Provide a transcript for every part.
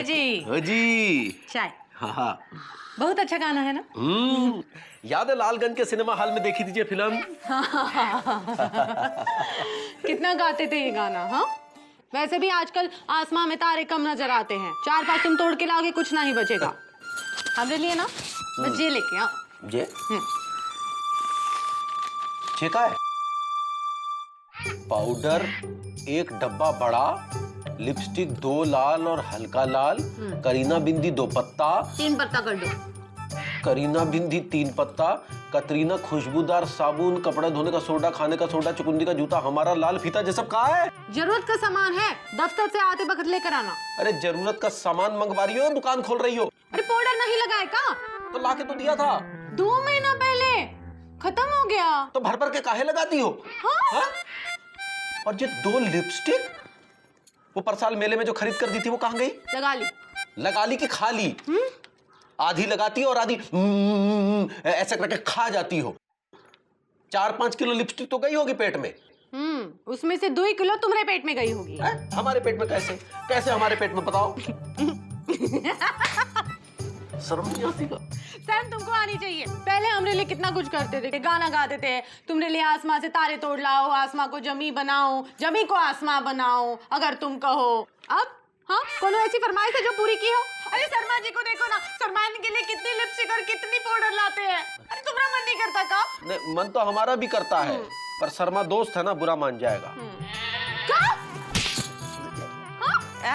चाय जी। हाँ जी। चाय। हाँ। बहुत अच्छा गाना है ना? याद है लालगंज के सिनेमा हॉल में देखी थी फिल्म? कितना गाते थे ये गाना। हाँ, वैसे भी आजकल आसमां में तारे कम नजर आते हैं। 4-5 तुम तोड़ के लाओगे कुछ नहीं बचेगा। हमरे लिए ना बस ये लेके आओ। ये का है? पाउडर 1 डब्बा बड़ा, लिपस्टिक 2 लाल और हल्का लाल, करीना बिंदी 2 पत्ता, 3 पत्ता कर दो। करीना बिंदी 3 पत्ता, कतरीना खुशबूदार साबुन, कपड़े धोने का सोडा, खाने का सोडा, चुकुंदी का जूता, हमारा लाल फीता, ये सब कहाँ है? जरूरत का सामान है, दफ्तर से आते वक्त लेकर आना। अरे जरूरत का सामान मंगवा रही हो, दुकान खोल रही हो? अरे पाउडर नहीं लगाए का? तो लाके तो दिया था 2 महीना पहले, खत्म हो गया। तो भर भर के काहे लगाती हो? हाँ? और ये 2 लिपस्टिक वो परसाल मेले में जो खरीद कर दी थी वो कहाँ गई? लगा ली कि खा ली? आधी लगाती हो और आधी ऐसे करके खा जाती हो। 4-5 किलो लिपस्टिक तो गई होगी पेट में। उसमें से 2 किलो तुम्हारे पेट में गई होगी। हमारे पेट में कैसे हमारे पेट में बताओ? शर्म नहीं आती का? शर्म तुमको आनी चाहिए। पहले हमरे लिए कितना कुछ करते थे, गाना गाते थे, तुमरे लिए आसमां से तारे तोड़ लाओ, आसमां को जमी बनाओ, जमी को आसमां बनाओ अगर तुम कहो। अब हाँ, कोनो ऐसी फरमाइश है जो पूरी की हो? अरे शर्मा जी को देखो ना, सलमान के लिए कितनी लिपस्टिक और कितनी पाउडर लाते हैं। अरे तुम्हारा मन नहीं करता का? नहीं, मन तो हमारा भी करता है, पर शर्मा दोस्त है ना, बुरा मान जाएगा।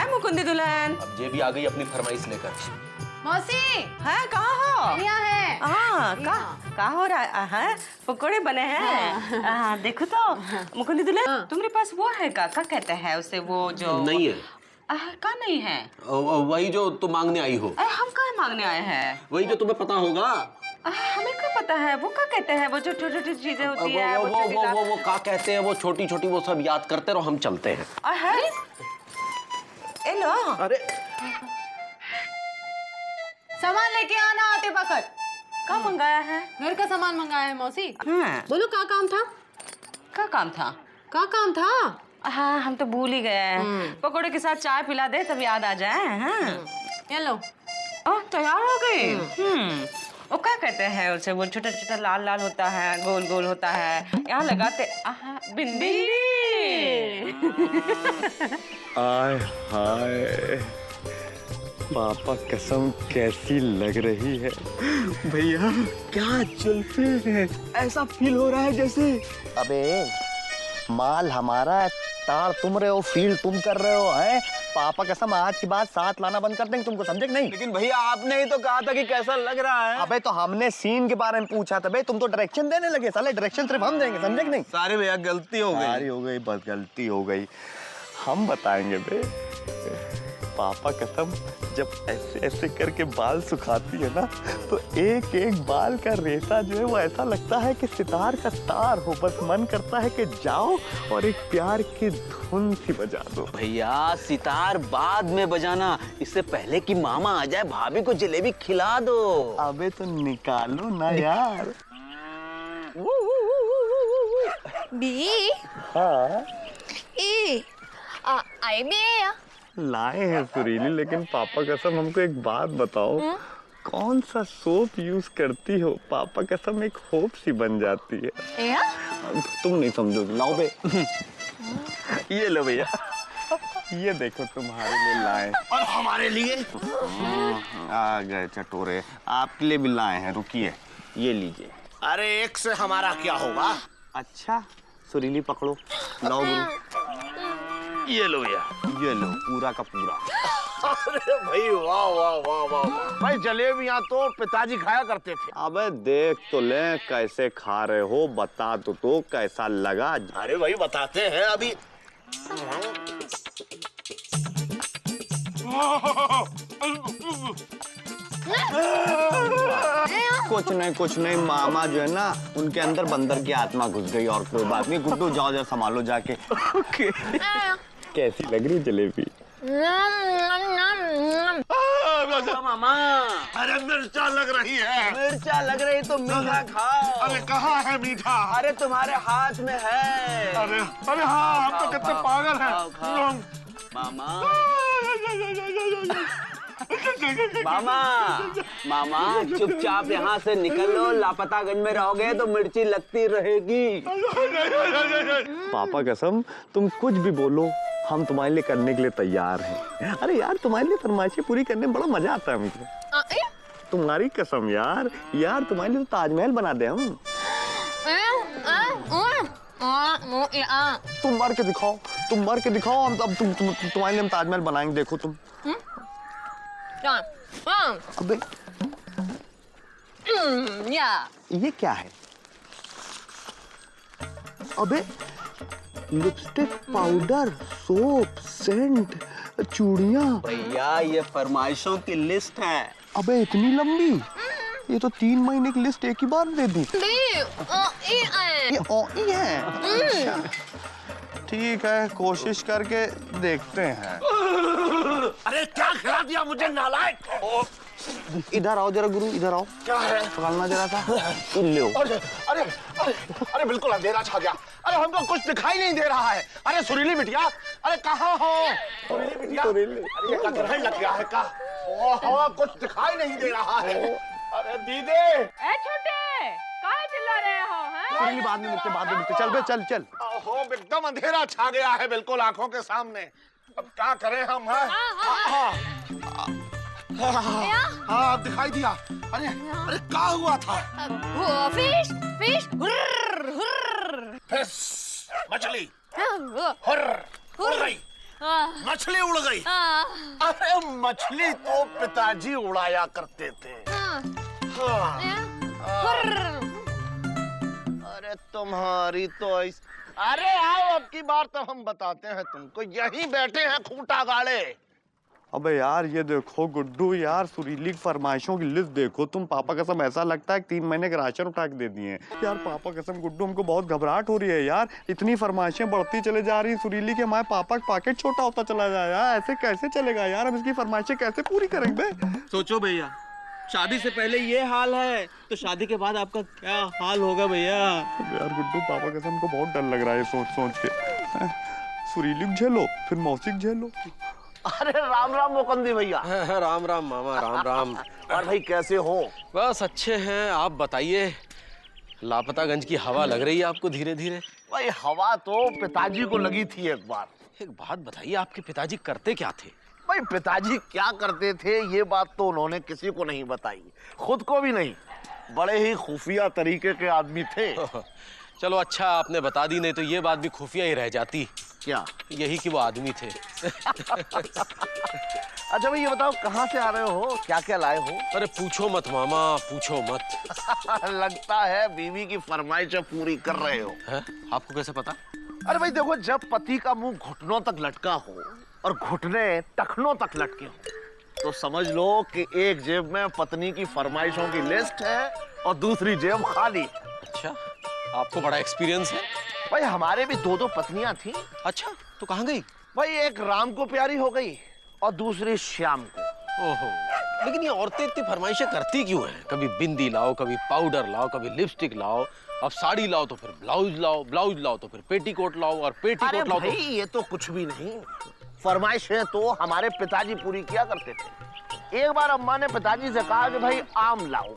मुकुंदी दुल्हन, अब ये भी आ गई अपनी फरमाइश लेकर। मौसी है कहाँ हो? यहाँ है। हाँ, कहाँ हो रहा है? पकोड़े बने हैं। देखो तो मुकुंदी दुल्हन, तुम्हारे पास वो है का? क्या कहते हैं उसे, वो जो नहीं है। का नहीं है? वही जो तुम मांगने आई हो। हम कहाँ मांगने आए हैं? वही जो तुम्हें पता होगा। हमें क्या पता है? वो क्या कहते हैं? वो जो छोटी छोटी चीजें होती है, वो क्या कहते हैं? वो छोटी छोटी, वो सब याद करते रहो, हम चलते हैं। लो। अरे सामान लेके आना आते वक्त। क्या मंगाया है? घर का सामान मंगाया है मौसी। बोलो क्या काम था? क्या काम था? क्या काम था? हाँ, हम तो भूल ही गए। पकोड़े के साथ चाय पिला दे तब याद आ जाए। ये लो। तैयार हो गई। वो क्या कहते हैं उसे, वो छोटा छोटा लाल लाल होता है, गोल गोल होता है, यहाँ लगाते। बिंदी। आय हाय, पापा कसम कैसी लग रही है भैया। क्या जुल्फे हैं, ऐसा फील हो रहा है जैसे। अबे माल हमारा है, तार तुम रहे हो, फील तुम कर रहे हो। हैं पापा कसम, आज की बात साथ लाना बंद कर देंगे, तुमको समझे कि नहीं? लेकिन भैया आपने ही तो कहा था कि कैसा लग रहा है। अबे तो हमने सीन के बारे में पूछा था, बे तुम तो डायरेक्शन देने लगे। साले डायरेक्शन सिर्फ हम देंगे, समझे कि नहीं? सारे भैया गलती हो गई। सारी हो गई, बस गलती हो गई। हम बताएंगे बे। पापा कसम, जब ऐसे ऐसे करके बाल सुखाती है ना, तो एक एक बाल का रेशा जो है वो ऐसा लगता है कि सितार का तार हो। बस मन करता है कि जाओ और एक प्यार की धुन सी बजा दो। भैया सितार बाद में बजाना, इससे पहले कि मामा आ जाए भाभी को जलेबी खिला दो। अबे तो निकालो ना यार। बी। हाँ आई भी है या? लाए हैं सुरीली, लेकिन पापा कसम हमको एक बात बताओ, कौन सा सोप यूज करती हो? पापा कसम एक होप सी बन जाती है। या? तुम नहीं समझोगे, लाओ बे। ये लो भैया, ये देखो तुम्हारे लिए लाए। और हमारे लिए आ गए चटोरे, आपके लिए भी लाए हैं, रुकिए, ये लीजिए। अरे एक से हमारा क्या होगा? अच्छा सुरीली पकड़ो, लाओ गुरु। ये लो भैया, ये लो पूरा का पूरा। अरे भाई वाह वाह वाह वाह भाई, जलेबियां तो पिताजी खाया करते थे। अबे देख तो ले कैसे खा रहे हो, बता तो कैसा लगा। अरे भाई बताते हैं अभी। कुछ नहीं मामा जो है ना, उनके अंदर बंदर की आत्मा घुस गई, और कोई बात नहीं। गुड्डू जाओ जरा संभालो जाके। कैसी लग रही जलेबी? मामा अरे मिर्चा लग रही है। मिर्चा लग रही तो मीठा खाओ। अरे कहाँ है मीठा? अरे तुम्हारे हाथ में है। अरे अरे हाँ, हम तो कितने पागल हैं। मामा मामा मामा चुपचाप यहाँ से निकल लो, लापतागंज में रहोगे तो मिर्ची लगती रहेगी। पापा कसम तुम कुछ भी बोलो, हम तुम्हारे लिए करने के लिए तैयार हैं। अरे यार तुम्हारे लिए फरमाइशें पूरी करने में बड़ा मजा आता है मुझे। तुम्हारी कसम यार, यार तुम्हारे लिए तो ताजमहल बना दे हम। तुम मार के दिखाओ, तुम मार के दिखाओ, हम अब तुम्हारे लिए हम ताजमहल बनाएंगे, देखो तुम। अबे ये क्या है? अबे लिपस्टिक, पाउडर, सोप, सेंट, चूड़ियां। भैया ये फरमाइशों की लिस्ट है। अबे इतनी लंबी? ये तो 3 महीने की लिस्ट एक ही बार दे दी। ये ओई है। अच्छा। ठीक है, कोशिश करके देखते हैं। अरे क्या खिला दिया मुझे नालायक! इधर आओ जरा गुरु, इधर आओ। क्या है? पकड़ना जरा सा। लो। अरे अरे अरे अरे बिल्कुल अंधेरा छा गया। अरे हमको कुछ दिखाई नहीं दे रहा है। अरे सुरीली बिटिया, अरे कहाँ हो? सुरीली बिटिया, अरे ये ग्रहण लग गया है का? ओहो कुछ दिखाई नहीं दे रहा है। अरे दीदी, ए छोटे, काहे चिल्ला रहे हो? हैं? सुरीली बाद में मिलते, चल बे चल चल। ओहो एकदम अंधेरा छा गया है बिल्कुल आंखों के सामने। अब क्या करें हम? हाँ अब दिखाई दिया। अरे अरे क्या हुआ था? फिश फिश फिश, मछली उड़ गई, मछली उड़ गई। अरे मछली तो पिताजी उड़ाया करते थे। अरे तुम्हारी तो अरे आओ अब की बार तो हम बताते हैं तुमको, यहीं बैठे हैं खूंटा गाड़े। अबे यार ये देखो गुड्डू, यार सुरीली की फरमाइशों की लिस्ट देखो तुम। पापा कसम ऐसा लगता है कि 3 महीने का राशन उठा के दे दिए हैं। यार पापा कसम गुड्डू हमको बहुत घबराहट हो रही है यार, इतनी फरमाइशें बढ़ती चले जा रही सुरीली के, हमारे पापा का पॉकेट छोटा होता चला जाए यार। ऐसे कैसे चलेगा यार, हम इसकी फरमाइशें कैसे पूरी करेंगे? सोचो भैया, शादी से पहले ये हाल है तो शादी के बाद आपका क्या हाल होगा भैया। यार गुड्डू पापा कसम हमको बहुत डर लग रहा है सोच के। सुरीली को झेलो, फिर मौसी को झेलो। अरे राम राम मुकंदी भैया। राम राम मामा, राम राम। और भाई कैसे हो? बस अच्छे हैं, आप बताइए। लापतागंज की हवा लग रही है आपको धीरे धीरे? भाई हवा तो पिताजी को लगी थी एक बार। एक बात बताइए, आपके पिताजी करते क्या थे? भाई पिताजी क्या करते थे ये बात तो उन्होंने किसी को नहीं बताई, खुद को भी नहीं। बड़े ही खुफिया तरीके के आदमी थे। चलो अच्छा आपने बता दी, नहीं तो ये बात भी खुफिया ही रह जाती। क्या? यही कि वो आदमी थे। अच्छा भाई ये बताओ कहाँ से आ रहे हो, क्या क्या लाए हो? अरे पूछो मत मामा, पूछो मत। लगता है बीवी की फरमाइशें पूरी कर रहे हो। है? आपको कैसे पता? अरे भाई देखो, जब पति का मुंह घुटनों तक लटका हो और घुटने टखनों तक लटके हो तो समझ लो कि एक जेब में पत्नी की फरमाइशों की लिस्ट है और दूसरी जेब खाली। अच्छा, आपको बड़ा एक्सपीरियंस है। भाई हमारे भी 2 पत्नियां थी। अच्छा, तो कहाँ गई? भाई एक राम को प्यारी हो गई और दूसरी श्याम को। ओहो, लेकिन ये औरतें इतनी फरमाइशें करती क्यों हैं? कभी बिंदी लाओ, कभी पाउडर लाओ, कभी लिपस्टिक लाओ, अब साड़ी लाओ तो फिर ब्लाउज लाओ, ब्लाउज लाओ तो फिर पेटीकोट लाओ, और पेटीकोट लाओ तो ये तो कुछ भी नहीं। फरमाइशें तो हमारे पिताजी पूरी किया करते थे। एक बार अम्मा ने पिताजी से कहा कि भाई आम लाओ।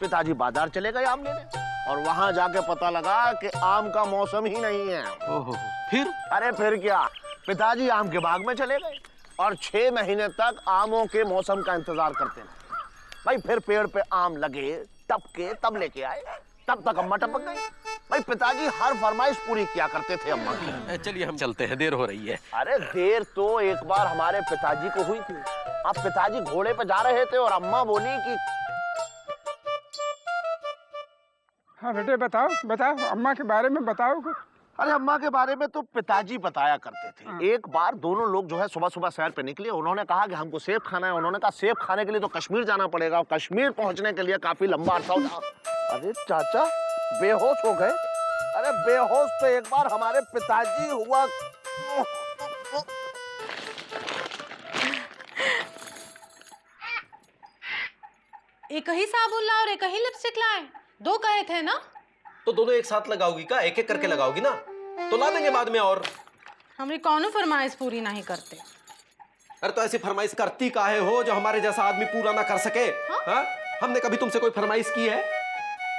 पिताजी बाजार चले गए आम लेने और वहां जाके पता लगा कि आम का मौसम ही नहीं है। ओहो, फिर? अरे फिर क्या, पिताजी आम के बाग में चले गए और 6 महीने तक आमों के मौसम का इंतजार करते रहे। भाई फिर पेड़ पे आम लगे, टपके, तब लेके आए, तब तक अम्मा टपक गई। भाई पिताजी हर फरमाइश पूरी किया करते थे अम्मा की। चलिए हम चलते हैं, देर हो रही है। अरे देर तो एक बार हमारे पिताजी को हुई थी। अब पिताजी घोड़े पे जा रहे थे और अम्मा बोली कि हाँ बेटे बताओ बताओ, अम्मा के बारे में बताओ कुछ। अरे अम्मा के बारे में तो पिताजी बताया करते थे। एक बार दोनों लोग जो है सुबह सुबह सैर पे निकले। उन्होंने कहा कि हमको सेब खाना है। उन्होंने कहा सेब खाने के लिए तो कश्मीर जाना पड़ेगा और कश्मीर पहुंचने के लिए काफी लंबा अरसा होता। अरे चाचा बेहोश हो गए। अरे बेहोश तो एक बार हमारे पिताजी हुआ। एक ही साबुन लाओ और एक ही लिपस्टिक लाए, 2 कहे थे ना? तो दोनों एक साथ लगाओगी का? एक एक करके लगाओगी ना? तो ला देंगे बाद में। और हमारी कौनो फरमाइश पूरी नहीं करते। अरे तो ऐसी फरमाइश करती काहे हो जो हमारे जैसा आदमी पूरा ना कर सके? हाँ? हमने कभी तुमसे कोई फरमाइश की है?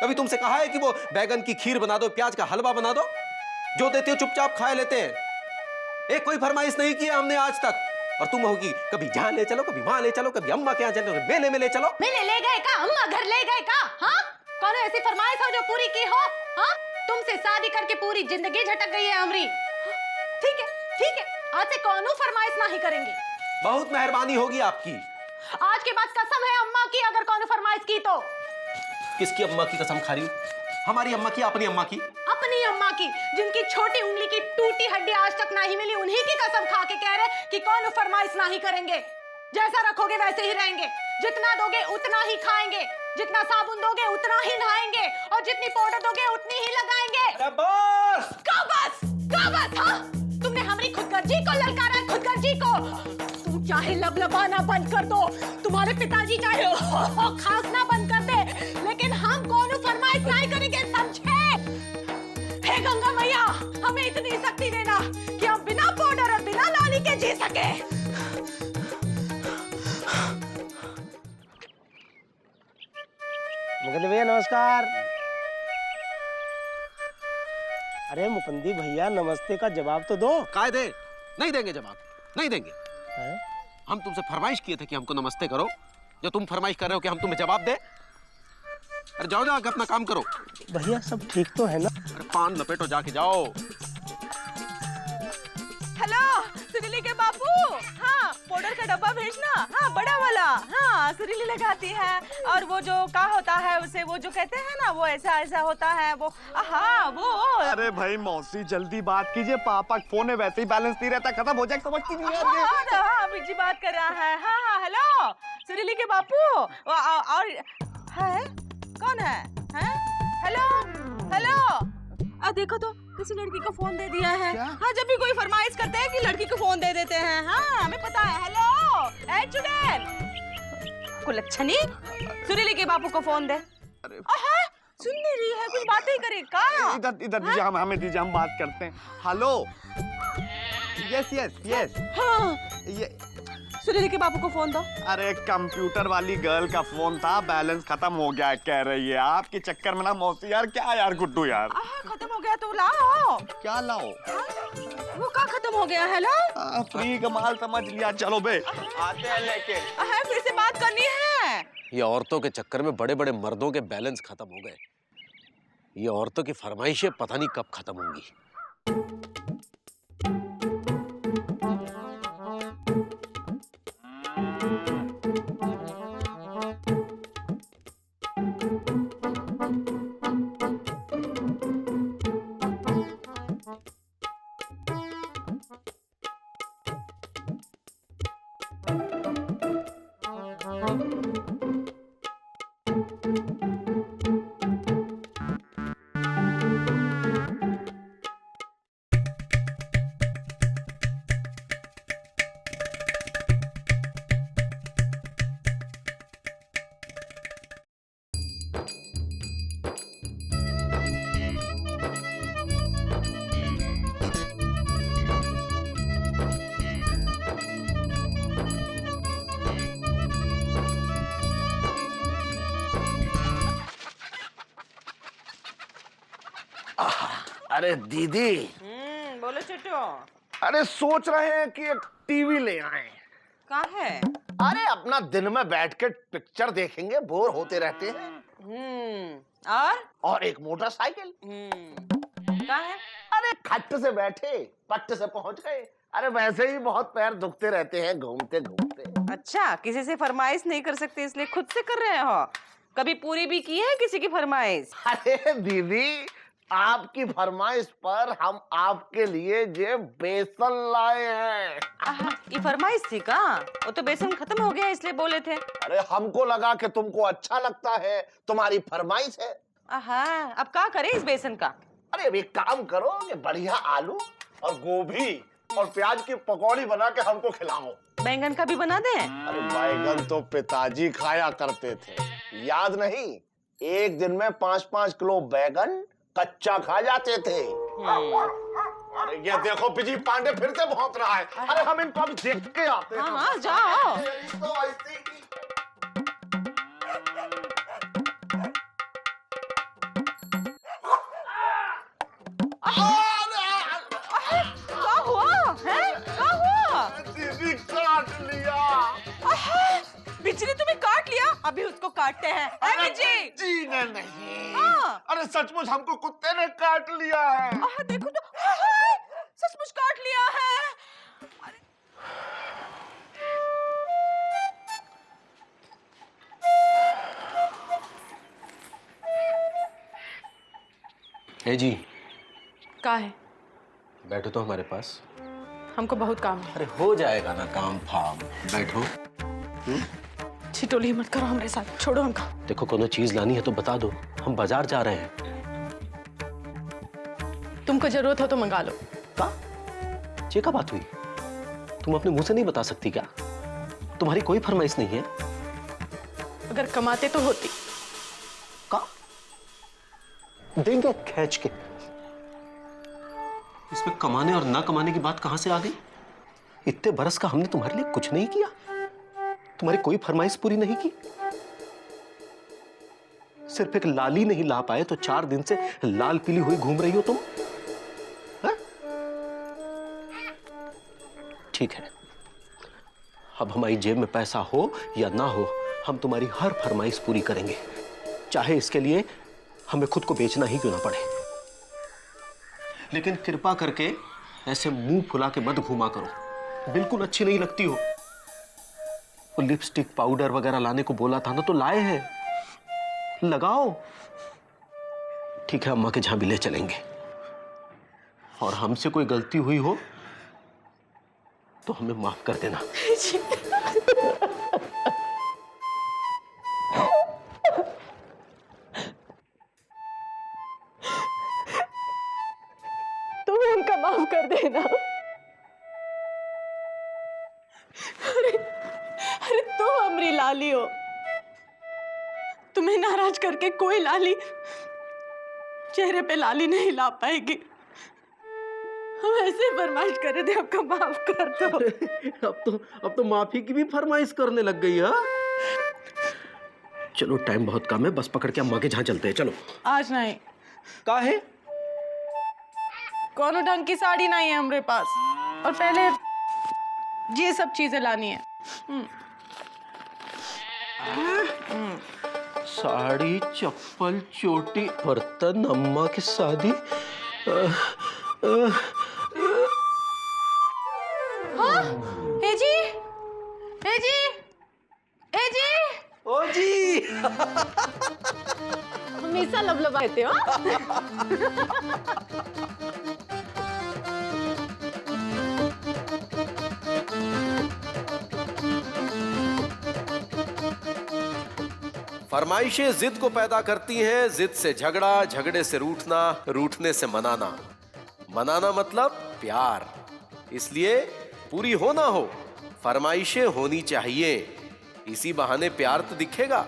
कभी तुमसे कहा है कि वो बैगन की खीर बना दो, प्याज का हलवा बना दो? जो देते हो चुपचाप खा लेते हैं। एक कोई फरमाइश नहीं की है हमने आज तक। और तुम होगी कभी जहां ले चलो, कभी वहां ले चलो, कभी अम्मा के यहाँ चलो, कभी मेले में ले चलो। मेले ले गए का? अम्मा घर ले गए का? हाँ, कौन ऐसी फरमाइश हो जो पूरी की हो? हाँ, तुमसे शादी करके पूरी जिंदगी झटक गई है हमारी। ठीक है, ठीक है, आज से कौन फरमाइश नहीं करेंगे। बहुत मेहरबानी होगी आपकी। आज के बाद कसम है अम्मा की, अगर कौन फरमाइश की तो। किसकी अम्मा की कसम खा रही हूँ? हमारी अम्मा की, अपनी अम्मा की? अपनी अम्मा की, जिनकी छोटी उंगली की टूटी हड्डी आज तक नहीं मिली, उन्हीं की कसम खा के कह रहे कि कौन फरमाइश नहीं करेंगे। जैसा रखोगे वैसे ही रहेंगे, जितना दोगे उतना ही खाएंगे, जितना साबुन दोगे उतना ही नहाएंगे, और जितनी पाउडर दोगे उतनी ही लगाएंगे। बस का बस, का बस? हाँ, तुमने हमारी खुदगर्जी को ललकारा है, खुदगर्जी को। तुम चाहे लबलबाना बंद कर दो, तुम्हारे पिताजी चाहे खांसना बंद कर दे, लेकिन हम कौन फरमाइश नहीं करेंगे, समझे? हे गंगा मैया, हमें इतनी शक्ति देना कि हम बिना पाउडर और बिना लाली के जी सके। मुकुंद भैया नमस्कार। अरे मुकुंदी भैया नमस्ते का जवाब तो दो। काय दे? नहीं देंगे जवाब, नहीं देंगे। है? हम तुमसे फरमाइश किए थे कि हमको नमस्ते करो, जो तुम फरमाइश कर रहे हो कि हम तुम्हें जवाब दे। अरे जाओ जाओ, अपना काम करो। भैया सब ठीक तो है ना? अरे पान लपेटो, जाके जाओ। हेलो सुरीली के बापू, हाँ पाउडर का डब्बा भेजना, हाँ बड़ा वाला, हाँ सुरीली लगाती है। और वो जो का होता है उसे, वो जो कहते हैं ना, वो ऐसा ऐसा होता है वो, हाँ वो। अरे भाई मौसी जल्दी बात कीजिए, पापा का फोन है, वैसे ही बैलेंस नहीं रहता, खत्म हो जाए समझती नहीं है। हाँ बिजी बात कर रहा है। हाँ हाँ हेलो सुरीली के बापू, और है कौन है? हैं? हेलो हेलो, देखो तो किसी लड़की को फोन दे दिया है। हाँ, जब भी कोई फरमाइश करते हैं कि लड़की को फोन दे देते हैं। हाँ हमें पता है। हेलो ए चुड़ैल, कुलच्छनी, सुरीली के बापू को फोन दे। सुन नहीं रही है, कुछ बातें ही करे का? इधर इधर दीजिए, हमें दीजिए, हम बात करते हैं। Hello, yes yes yes. हाँ ये सुरीली के बापू को फोन दो। अरे कंप्यूटर वाली गर्ल का फोन था, बैलेंस खत्म हो गया कह रही है। आपके चक्कर में ना मौसी यार, क्या यार गुड्डू यार। खत्म हो गया तो लाओ। क्या लाओ? वो का खत्म हो गया? हेलो फ्री का माल समझ लिया, चलो बे आते हैं लेके। फिर से बात करनी है। ये औरतों के चक्कर में बड़े बड़े मर्दों के बैलेंस खत्म हो गए। ये औरतों की फरमाइशें पता नहीं कब खत्म होंगी। अरे दीदी। बोलो छोटू। अरे सोच रहे हैं कि एक टीवी ले आए। कहाँ है? अरे अपना दिन में बैठ के पिक्चर देखेंगे, बोर होते रहते हैं। और एक मोटरसाइकिल। कहाँ है? अरे खट्ट से बैठे पट्ट से पहुंच गए। अरे वैसे ही बहुत पैर दुखते रहते हैं घूमते घूमते। अच्छा, किसी से फरमाइश नहीं कर सकते इसलिए खुद से कर रहे हो। कभी पूरी भी की है किसी की फरमाइश? अरे दीदी, आपकी फरमाइश पर हम आपके लिए ये बेसन लाए हैं। ये फरमाइश थी का? वो तो बेसन खत्म हो गया इसलिए बोले थे। अरे हमको लगा कि तुमको अच्छा लगता है, तुम्हारी फरमाइश है। अब क्या करें इस बेसन का? अरे अब एक काम करो कि बढ़िया आलू और गोभी और प्याज की पकौड़ी बना के हमको खिलाओ। बैंगन का भी बना दें? अरे बैंगन तो पिताजी खाया करते थे, याद नहीं? एक दिन में 5-5 किलो बैंगन कच्चा खा जाते थे। अरे ये देखो बिजी पांडे फिर से भौंक रहा है। अरे हम इनको अभी देख के आते हैं। हाँ जाओ। क्या हुआ है? क्या हुआ? दीदी काट लिया। बिजली तुम्हें काट लिया? अभी उसको काटते हैं। बिजली जी नहीं। हाँ। अरे सचमुच हमको कुत्ते ने काट लिया है। देखो तो सचमुच काट लिया है। है जी, का है? बैठो तो हमारे पास। हमको बहुत काम है। अरे हो जाएगा ना काम फाम, बैठो। छिटोली मत करो हमारे साथ, छोड़ो हमका। देखो कोनो चीज लानी है तो बता दो, हम बाजार जा रहे हैं। तुमको जरूरत हो तो मंगा लो। का? ये क्या बात हुई? तुम अपने मुंह से नहीं बता सकती क्या? तुम्हारी कोई फरमाइश नहीं है? अगर कमाते तो होती। का? देंगे खींच के। इसमें कमाने और ना कमाने की बात कहां से आ गई? इतने बरस का हमने तुम्हारे लिए कुछ नहीं किया, तुम्हारी कोई फरमाइश पूरी नहीं की। सिर्फ एक लाली नहीं ला पाए तो 4 दिन से लाल पीली हुई घूम रही हो तुम। हा? ठीक है, अब हमारी जेब में पैसा हो या ना हो, हम तुम्हारी हर फरमाइश पूरी करेंगे, चाहे इसके लिए हमें खुद को बेचना ही क्यों ना पड़े। लेकिन कृपा करके ऐसे मुंह फुला के मत घूमा करो, बिल्कुल अच्छी नहीं लगती हो। वो लिपस्टिक पाउडर वगैरह लाने को बोला था ना, तो लाए हैं, लगाओ। ठीक है, अम्मा के जहां भी ले चलेंगे, और हमसे कोई गलती हुई हो तो हमें माफ कर देना। तुम उनका माफ कर देना। अरे तुम हमारी लाली हो, तुम्हें नाराज करके कोई लाली चेहरे पे लाली नहीं ला पाएगी। हम ऐसे फरमाइश कर रहे थे, आपका माफ कर दो। अब तो माफी की भी फरमाइश करने लग गई है। चलो टाइम बहुत कम है, बस पकड़ के अम्मा के जहां चलते हैं। चलो। आज नहीं। का है? कौनो ढंग की साड़ी नहीं है हमारे पास, और पहले ये सब चीजें लानी है। साड़ी, चप्पल, चोटी, बर्तन, अम्मा की शादी। हाँ? हे जी, हे जी, हे जी। ओ जी। हमेशा लबलबाते हो। फरमाइशें जिद को पैदा करती हैं, जिद से झगड़ा, झगड़े से रूठना, रूठने से मनाना, मनाना मतलब प्यार। इसलिए पूरी हो ना हो, फरमाइशें होनी चाहिए, इसी बहाने प्यार तो दिखेगा।